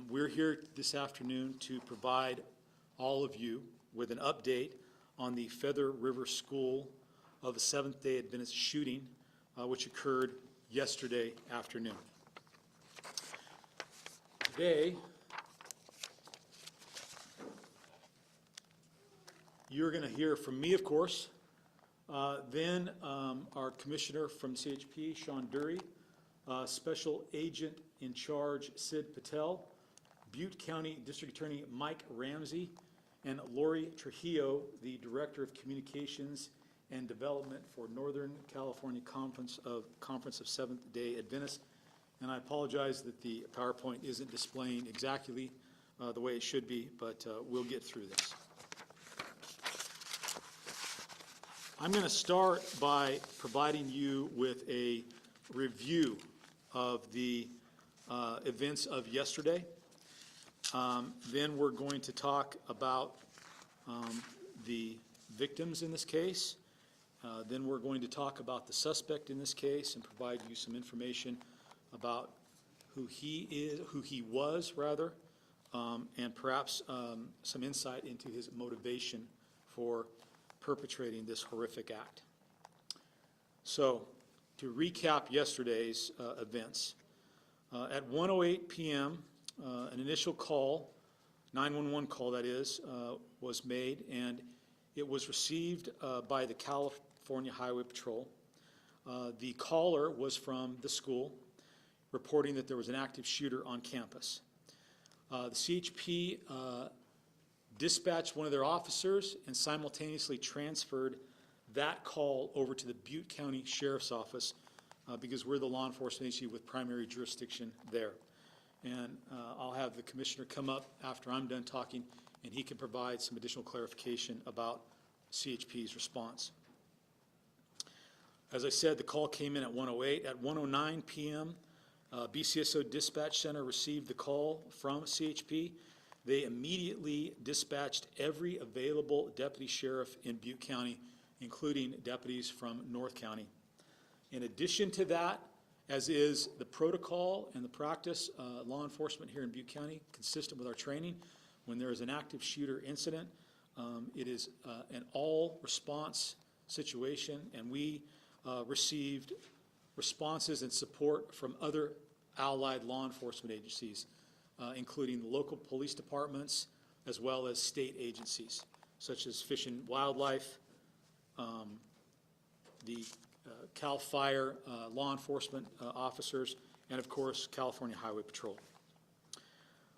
We're here this afternoon to provide all of you with an update on the Feather River School of the Seventh-day Adventist shooting, which occurred yesterday afternoon. Today, you're going to hear from me, of course, then our commissioner from CHP, Sean Dury, Special Agent in Charge, Sid Patel, Butte County District Attorney Mike Ramsey, and Lori Trujillo, the Director of Communications and Development for Northern California Conference of Seventh-day Adventists. And I apologize that the PowerPoint isn't displaying exactly the way it should be, but we'll get through this. I'm going to start by providing you with a review of the events of yesterday. Then we're going to talk about the victims in this case. Then we're going to talk about the suspect in this case and provide you some information about who he was, and perhaps some insight into his motivation for perpetrating this horrific act. So, to recap yesterday's events, at 1:08 p.m., an initial call, 911 call that is, was made, and it was received by the California Highway Patrol. The caller was from the school, reporting that there was an active shooter on campus. The CHP dispatched one of their officers and simultaneously transferred that call over to the Butte County Sheriff's Office because we're the law enforcement agency with primary jurisdiction there. And I'll have the commissioner come up after I'm done talking, and he can provide some additional clarification about CHP's response. As I said, the call came in at 1:08. At 1:09 p.m., BCSO Dispatch Center received the call from CHP. They immediately dispatched every available deputy sheriff in Butte County, including deputies from North County. In addition to that, as is the protocol and the practice, law enforcement here in Butte County, consistent with our training, when there is an active shooter incident, it is an all-response situation, and we received responses and support from other allied law enforcement agencies, including the local police departments as well as state agencies, such as Fish and Wildlife, the CAL FIRE law enforcement officers, and of course California Highway Patrol.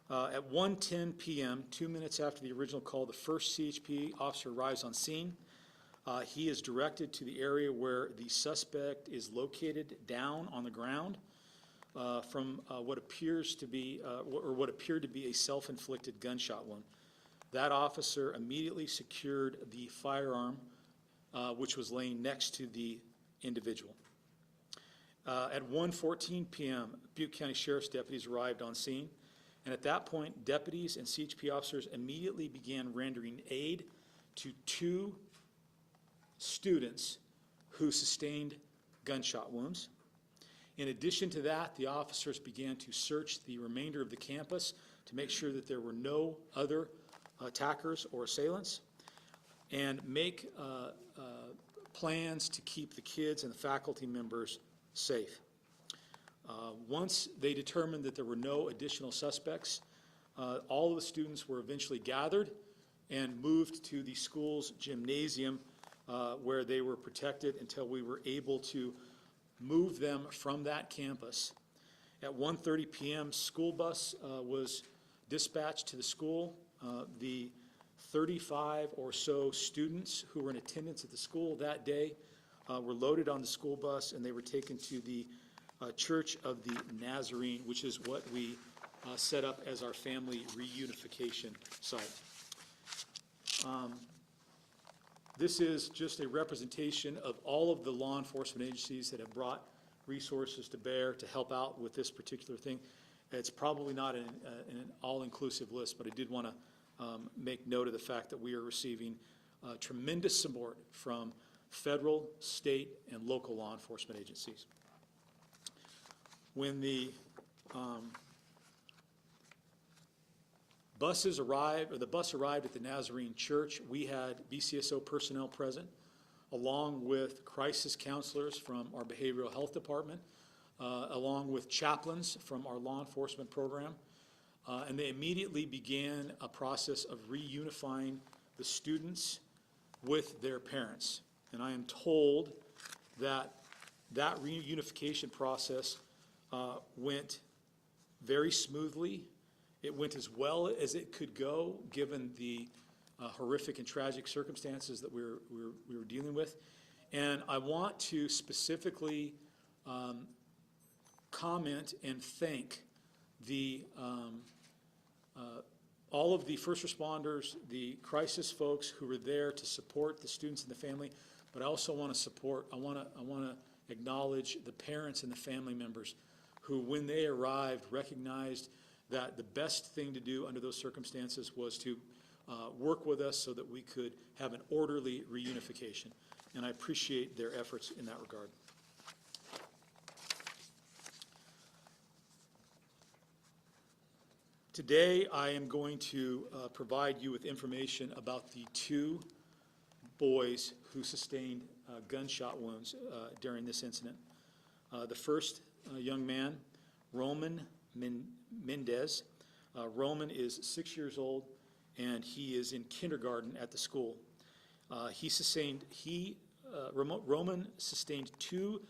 At 1:10 p.m., 2 minutes after the original call, the first CHP officer arrives on scene. He is directed to the area where the suspect is located down on the ground from what appeared to be a self-inflicted gunshot wound. That officer immediately secured the firearm, which was laying next to the individual. At 1:14 p.m., Butte County Sheriff's deputies arrived on scene, and at that point, deputies and CHP officers immediately began rendering aid to 2 students who sustained gunshot wounds. In addition to that, the officers began to search the remainder of the campus to make sure that there were no other attackers or assailants, and make plans to keep the kids and the faculty members safe. Once they determined that there were no additional suspects, all of the students were eventually gathered and moved to the school's gymnasium where they were protected until we were able to move them from that campus. At 1:30 p.m., school bus was dispatched to the school. The 35 or so students who were in attendance at the school that day were loaded on the school bus, and they were taken to the Church of the Nazarene, which is what we set up as our family reunification site. This is just a representation of all of the law enforcement agencies that have brought resources to bear to help out with this particular thing. It's probably not an all-inclusive list, but I did want to make note of the fact that we are receiving tremendous support from federal, state, and local law enforcement agencies. When the The bus arrived at the Nazarene Church. We had BCSO personnel present, along with crisis counselors from our behavioral health department, along with chaplains from our law enforcement program. And they immediately began a process of reunifying the students with their parents. And I am told that that reunification process went very smoothly. It went as well as it could go, given the horrific and tragic circumstances that we were dealing with. And I want to specifically comment and thank the all of the first responders, the crisis folks who were there to support the students and the family. But I also want to acknowledge the parents and the family members who, when they arrived, recognized that the best thing to do under those circumstances was to work with us so that we could have an orderly reunification. And I appreciate their efforts in that regard. Today, I am going to provide you with information about the two boys who sustained gunshot wounds during this incident. The first young man, Roman Mendez. Roman is 6 years old, and he is in kindergarten at the school. Roman sustained 2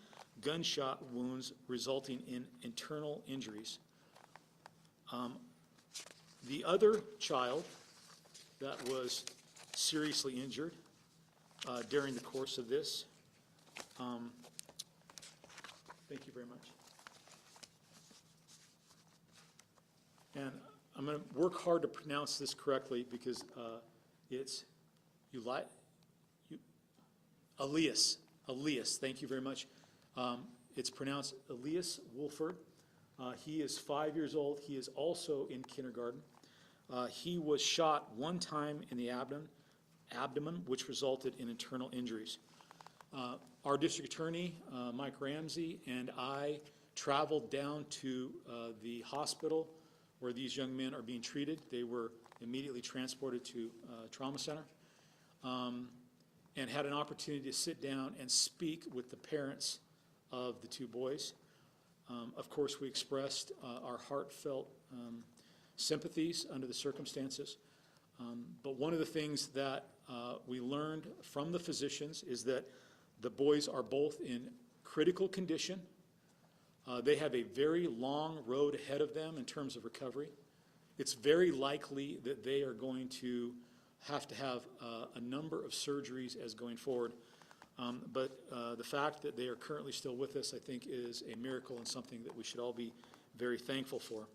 gunshot wounds resulting in internal injuries. The other child that was seriously injured during the course of this, thank you very much. And I'm going to work hard to pronounce this correctly because it's Elias. Elias, thank you very much. It's pronounced Elias Wolford. He is 5 years old. He is also in kindergarten. He was shot one time in the abdomen, which resulted in internal injuries. Our district attorney, Mike Ramsey, and I traveled down to the hospital where these young men are being treated. They were immediately transported to trauma center, and had an opportunity to sit down and speak with the parents of the 2 boys. Of course, we expressed our heartfelt sympathies under the circumstances. But one of the things that we learned from the physicians is that the boys are both in critical condition. They have a very long road ahead of them in terms of recovery. It's very likely that they are going to have a number of surgeries as going forward. But the fact that they are currently still with us, I think, is a miracle and something that we should all be very thankful for.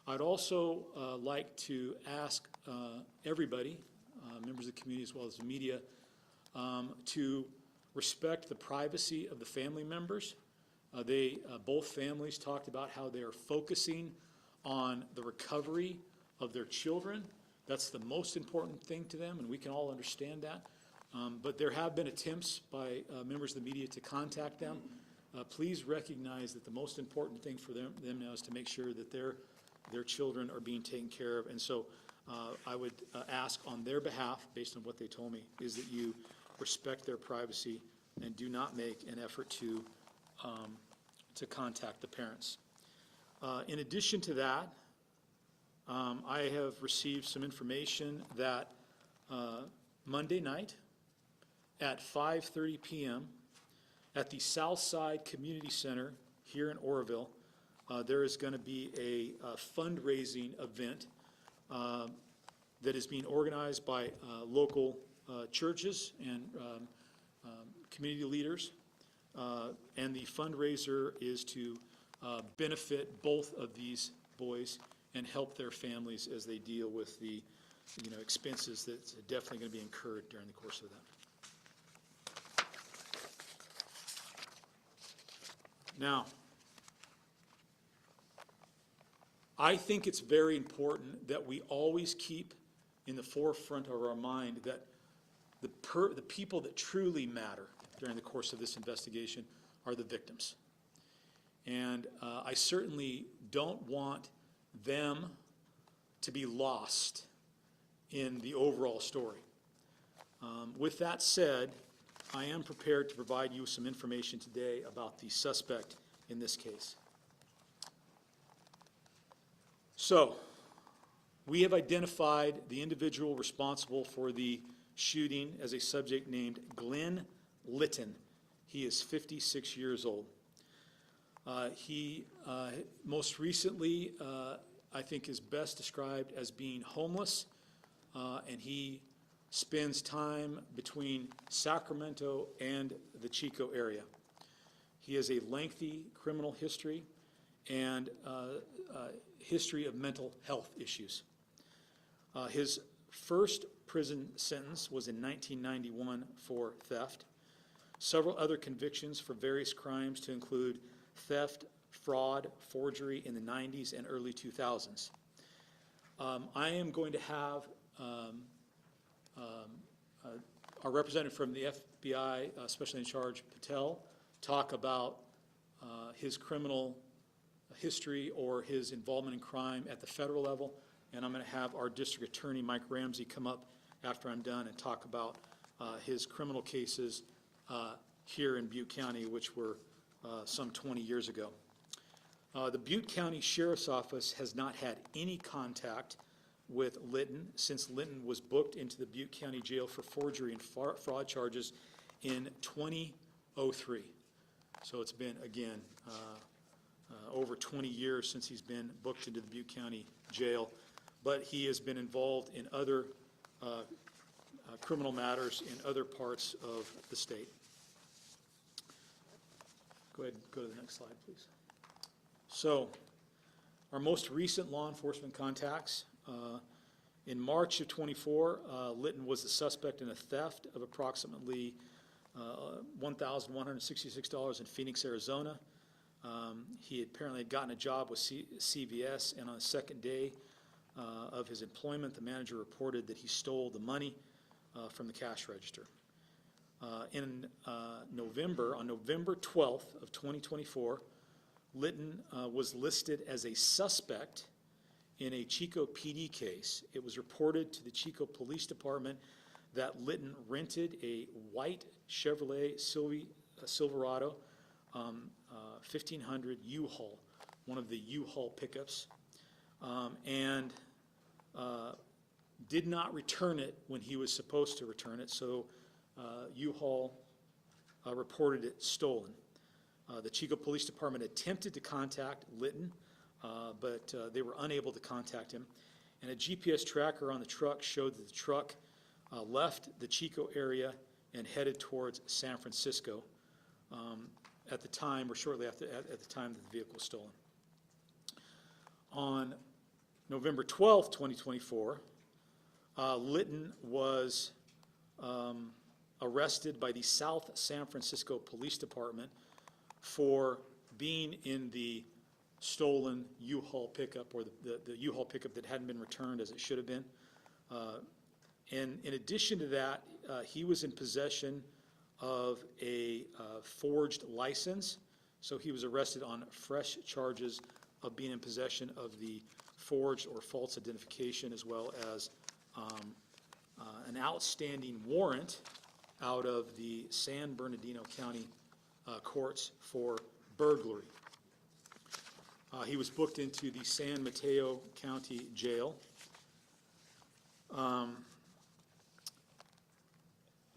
I'd also like to ask everybody, members of the community as well as the media, to respect the privacy of the family members. Both families talked about how they are focusing on the recovery of their children. That's the most important thing to them, and we can all understand that. But there have been attempts by members of the media to contact them. Please recognize that the most important thing for them now is to make sure that their children are being taken care of. And so I would ask on their behalf, based on what they told me, is that you respect their privacy and do not make an effort to contact the parents. In addition to that, I have received some information that Monday night at 5:30 p.m. at the Southside Community Center here in Oroville, there is going to be a fundraising event that is being organized by local churches and community leaders. And the fundraiser is to benefit both of these boys and help their families as they deal with the expenses that's definitely going to be incurred during the course of that. Now, I think it's very important that we always keep in the forefront of our mind that the people that truly matter during the course of this investigation are the victims. And I certainly don't want them to be lost in the overall story. With that said, I am prepared to provide you some information today about the suspect in this case. So, we have identified the individual responsible for the shooting as a subject named Glenn Litton. He is 56 years old. He most recently, I think, is best described as being homeless, and he spends time between Sacramento and the Chico area. He has a lengthy criminal history and history of mental health issues. His first prison sentence was in 1991 for theft. Several other convictions for various crimes to include theft, fraud, forgery in the 90s and early 2000s. I am going to have our representative from the FBI, Special in Charge Patel, talk about his criminal history or his involvement in crime at the federal level, and I'm going to have our district attorney, Mike Ramsey, come up after I'm done and talk about his criminal cases here in Butte County, which were some 20 years ago. The Butte County Sheriff's Office has not had any contact with Litton since Litton was booked into the Butte County Jail for forgery and fraud charges in 2003. So it's been, again, over 20 years since he's been booked into the Butte County Jail, but he has been involved in other criminal matters in other parts of the state. Go ahead and go to the next slide, please. So, our most recent law enforcement contacts. In March of 24, Litton was the suspect in a theft of approximately $1,166 in Phoenix, Arizona. He apparently had gotten a job with CVS, and on the second day of his employment, the manager reported that he stole the money from the cash register. On November 12th of 2024, Litton was listed as a suspect in a Chico PD case. It was reported to the Chico Police Department that Litton rented a white Chevrolet Silverado 1500 U-Haul, one of the U-Haul pickups, and did not return it when he was supposed to return it, so U-Haul reported it stolen. The Chico Police Department attempted to contact Litton, but they were unable to contact him. And a GPS tracker on the truck showed that the truck left the Chico area and headed towards San Francisco at the time, or shortly after, at the time that the vehicle was stolen. On November 12th, 2024, Litton was arrested by the South San Francisco Police Department for being in the stolen U-Haul pickup, or the U-Haul pickup that hadn't been returned as it should have been. And in addition to that, he was in possession of a forged license, so he was arrested on fresh charges of being in possession of the forged or false identification, as well as an outstanding warrant out of the San Bernardino County courts for burglary. He was booked into the San Mateo County Jail.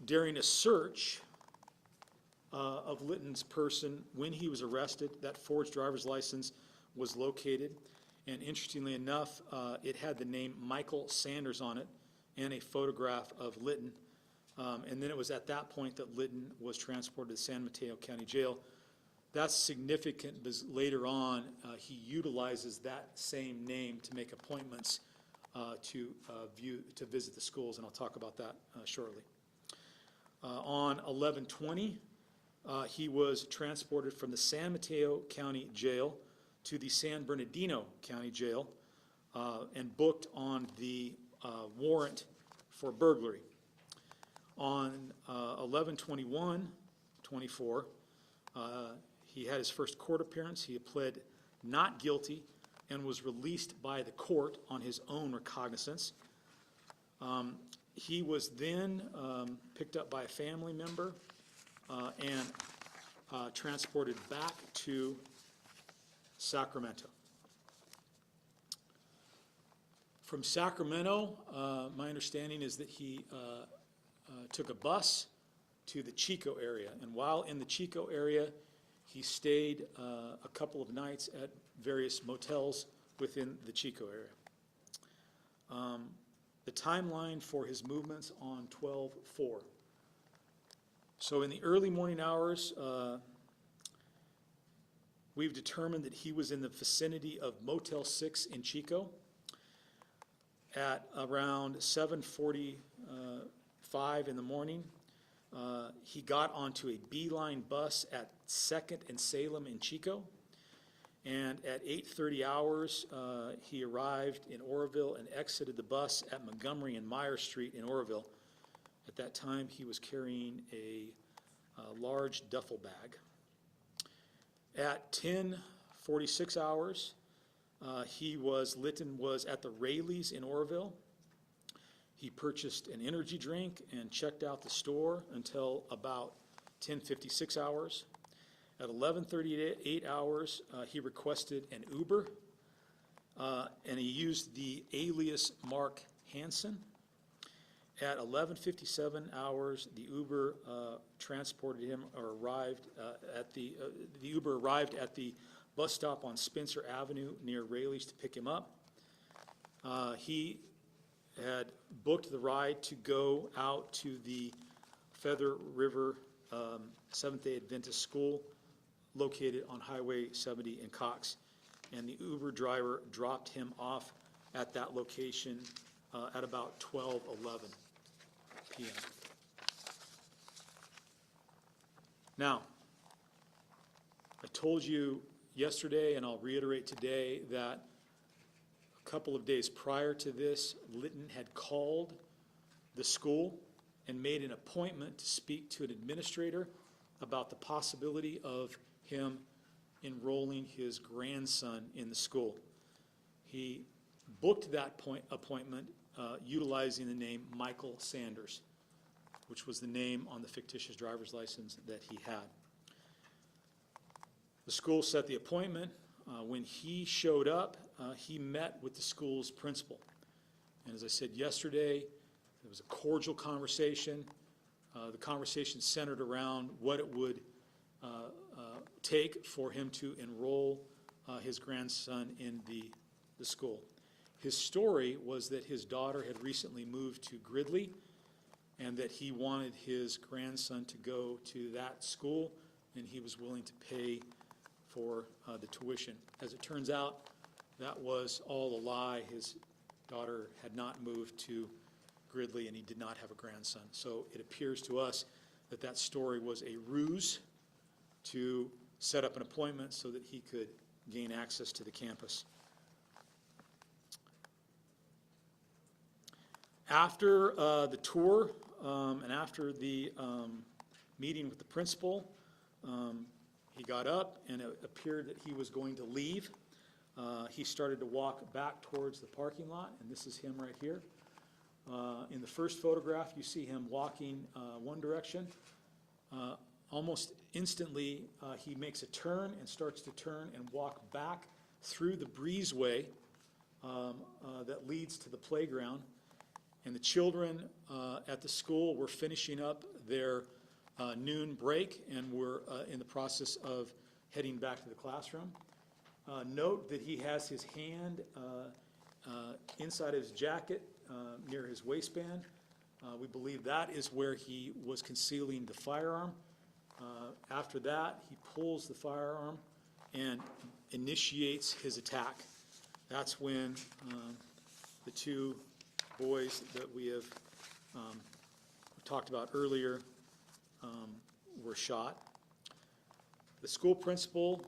During a search of Litton's person, when he was arrested, that forged driver's license was located, and interestingly enough, it had the name Michael Sanders on it and a photograph of Litton. And then it was at that point that Litton was transported to San Mateo County Jail. That's significant because later on he utilizes that same name to make appointments to visit the schools, and I'll talk about that shortly. On 11/20, he was transported from the San Mateo County Jail to the San Bernardino County Jail and booked on the warrant for burglary. On 11/21/24, he had his first court appearance. He pled not guilty and was released by the court on his own recognizance. He was then picked up by a family member and transported back to Sacramento. From Sacramento, my understanding is that he took a bus to the Chico area, and while in the Chico area, he stayed a couple of nights at various motels within the Chico area. The timeline for his movements on 12/4. So in the early morning hours, we've determined that he was in the vicinity of Motel 6 in Chico. At around 7:45 in the morning, he got onto a beeline bus at 2nd and Salem in Chico. And at 8:30 hours, he arrived in Oroville and exited the bus at Montgomery and Meyer Street in Oroville. At that time, he was carrying a large duffel bag. At 10:46 hours, Litton was at the Rayleigh's in Oroville. He purchased an energy drink and checked out the store until about 10:56 hours. At 11:38 hours, he requested an Uber, and he used the alias Mark Hansen. At 11:57 hours, the Uber transported him, or arrived the Uber arrived at the bus stop on Spencer Avenue near Rayleigh's to pick him up. He had booked the ride to go out to the Feather River Seventh-day Adventist School located on Highway 70 in Cox. And the Uber driver dropped him off at that location at about 12:11 p.m. Now, I told you yesterday, and I'll reiterate today, that a couple of days prior to this, Litton had called the school and made an appointment to speak to an administrator about the possibility of him enrolling his grandson in the school. He booked that appointment utilizing the name Michael Sanders, which was the name on the fictitious driver's license that he had. The school set the appointment. When he showed up, he met with the school's principal. And as I said yesterday, it was a cordial conversation. The conversation centered around what it would take for him to enroll his grandson in the school. His story was that his daughter had recently moved to Gridley and that he wanted his grandson to go to that school, and he was willing to pay for the tuition. As it turns out, that was all a lie. His daughter had not moved to Gridley, and he did not have a grandson. So it appears to us that that story was a ruse to set up an appointment so that he could gain access to the campus. After the tour and after the meeting with the principal, he got up, and it appeared that he was going to leave. He started to walk back towards the parking lot, and this is him right here. In the first photograph, you see him walking one direction. Almost instantly, he makes a turn and starts to turn and walk back through the breezeway that leads to the playground. And the children at the school were finishing up their noon break and were in the process of heading back to the classroom. Note that he has his hand inside his jacket near his waistband. We believe that is where he was concealing the firearm. After that, he pulls the firearm and initiates his attack. That's when the two boys that we have talked about earlier were shot. The school principal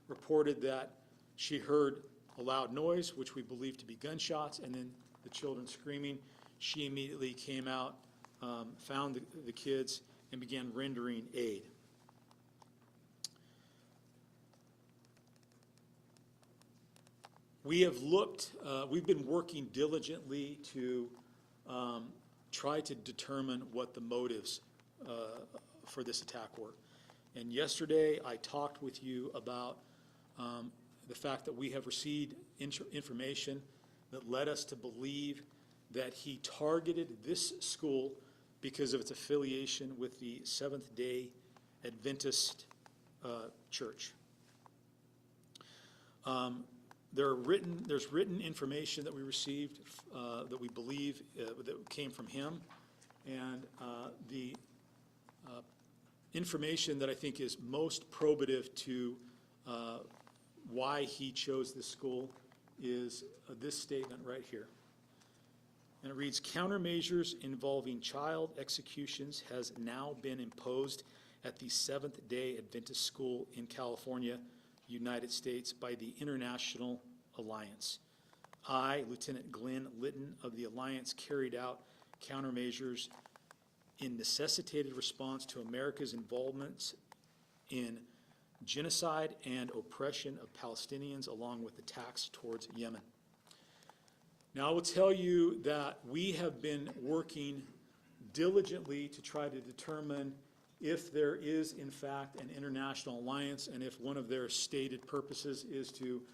reported that she heard a loud noise, which we believe to be gunshots, and then the children screaming. She immediately came out, found the kids, and began rendering aid. We have looked, we've been working diligently to try to determine what the motives for this attack were. And yesterday I talked with you about the fact that we have received information that led us to believe that he targeted this school because of its affiliation with the Seventh-day Adventist Church. There's written information that we received that we believe that came from him, and the information that I think is most probative to why he chose this school is this statement right here. And it reads, "Countermeasures involving child executions has now been imposed at the Seventh-day Adventist School in California, United States, by the International Alliance. I, Lieutenant Glenn Litton of the Alliance, carried out countermeasures in necessitated response to America's involvement in genocide and oppression of Palestinians, along with attacks towards Yemen." Now, I will tell you that we have been working diligently to try to determine if there is, in fact, an international alliance, and if one of their stated purposes is to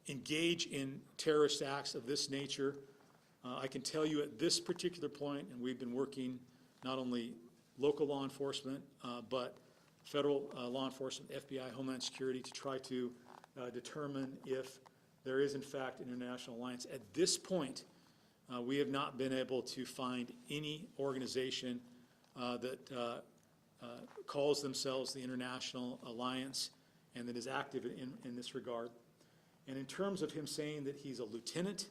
engage in terrorist acts of this nature. I can tell you at this particular point, and we've been working not only local law enforcement, but federal law enforcement, FBI, Homeland Security, to try to determine if there is, in fact, an international alliance. At this point, we have not been able to find any organization that calls themselves the International Alliance and that is active in this regard. And in terms of him saying that he's a lieutenant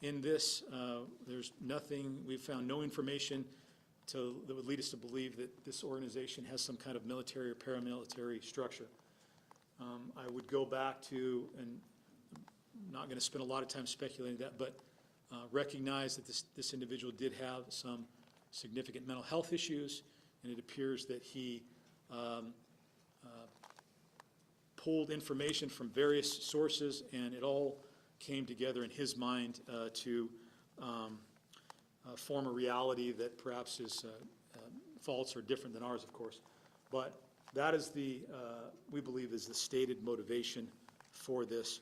in this, there's nothing, we've found no information that would lead us to believe that this organization has some kind of military or paramilitary structure. I would go back to, and I'm not going to spend a lot of time speculating that, but recognize that this individual did have some significant mental health issues, and it appears that he pulled information from various sources, and it all came together in his mind to form a reality that perhaps his faults are different than ours, of course. But that is we believe is the stated motivation for this.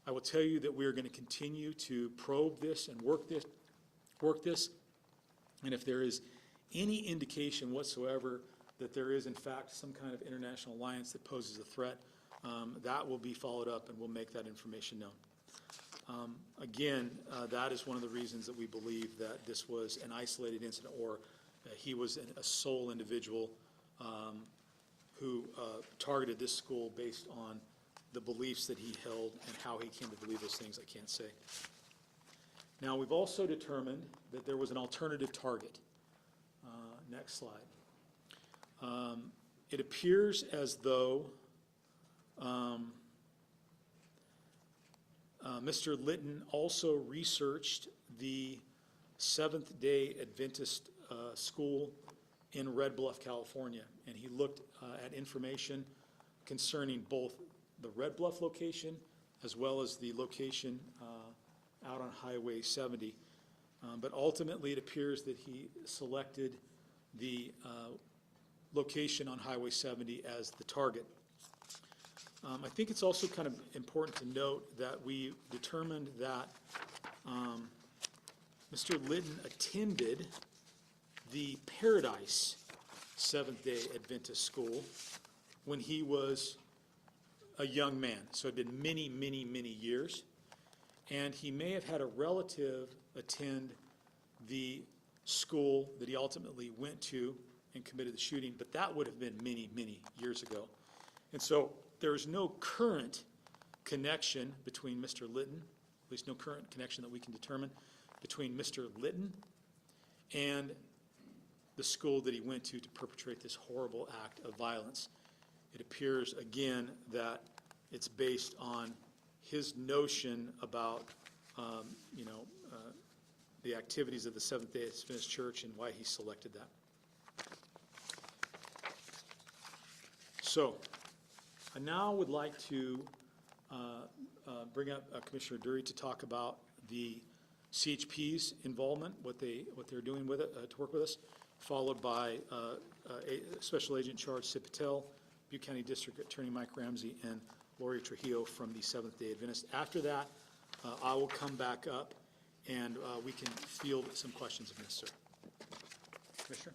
I will tell you that we are going to continue to probe this and work this, and if there is any indication whatsoever that there is, in fact, some kind of international alliance that poses a threat, that will be followed up, and we'll make that information known. Again, that is one of the reasons that we believe that this was an isolated incident, or he was a sole individual who targeted this school based on the beliefs that he held, and how he came to believe those things, I can't say. Now, we've also determined that there was an alternative target. Next slide. It appears as though Mr. Litton also researched the Seventh-day Adventist school in Red Bluff, California, and he looked at information concerning both the Red Bluff location as well as the location out on Highway 70. But ultimately, it appears that he selected the location on Highway 70 as the target. I think it's also kind of important to note that we determined that Mr. Litton attended the Paradise Seventh-day Adventist School when he was a young man. So it had been many, many, many years. And he may have had a relative attend the school that he ultimately went to and committed the shooting, but that would have been many, many years ago. And so there is no current connection between Mr. Litton, at least no current connection that we can determine, between Mr. Litton and the school that he went to perpetrate this horrible act of violence. It appears, again, that it's based on his notion about, the activities of the Seventh-day Adventist Church and why he selected that. So, I now would like to bring up Commissioner Dury to talk about the CHP's involvement, what they're doing with it to work with us, followed by Special Agent in Charge Sid Patel, Butte County District Attorney Mike Ramsey, and Lori Trujillo from the Seventh-day Adventist. After that, I will come back up and we can field some questions if necessary. Commissioner?